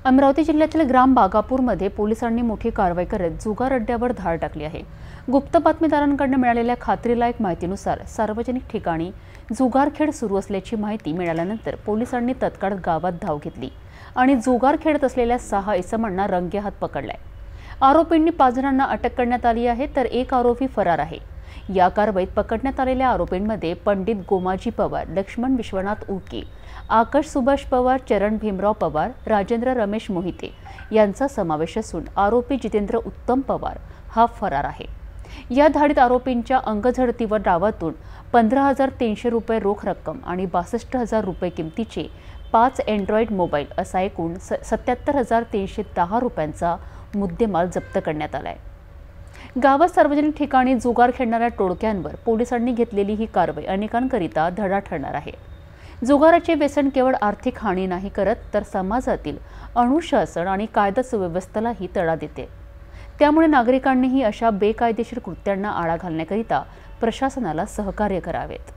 अमरावती जिल्ह्यातील ग्राम बागापूरमध्ये पोलिसांनी मोठी कारवाई करत जुगार अड्ड्यावर धाड टाकली आहे। गुप्त बातमीदारांकडून मिळालेल्या खात्रीलायक माहितीनुसार सार्वजनिक ठिकाणी जुगार खेळ सुरू असल्याची माहिती मिळाल्यानंतर पोलिसांनी तत्काळ गावात धाव घेतली आणि जुगार खेळत असलेल्या 6 इसमांना रंगेहात पकडलाय। आरोपींनी 5 जणांना अटक करण्यात आली आहे, तर एक आरोपी फरार आहे। या कारवाईत पकडण्यात आलेल्या आरोपींमध्ये पंडित गोमाजी पवार, लक्ष्मण विश्वनाथ उके, आकाश सुभाष पवार, चरण भीमराव पवार, राजेंद्र रमेश मोहिते यांचा समावेश असून आरोपी जितेंद्र उत्तम पवार हा फरार आहे। या धाडीत आरोपींच्या अंगझडतीवर डावातून 15,300 रुपये रोख रक्कम आणि 62,000 रुपये किमतीचे 5 अँड्रॉइड मोबाईल असा एकूण 77,310 रुपयांचा मुद्देमाल जप्त करण्यात आलाय। गावात सार्वजनिक ठिकाणी जुगार खेळणाऱ्या टोळक्यांवर पोलिसांनी घेतलेली ही कारवाई अनेकांकरिता धडा ठरणार आहे। जुगाराचे व्यसन केवळ आर्थिक हानी नाही करत, तर समाजातील अनुशासन आणि कायदा सुव्यवस्थेलाही तडा देते। त्यामुळे नागरिकांनीही अशा बेकायदेशीर कृत्यांना आळा घालण्याकरिता प्रशासनाला सहकार्य करावेत।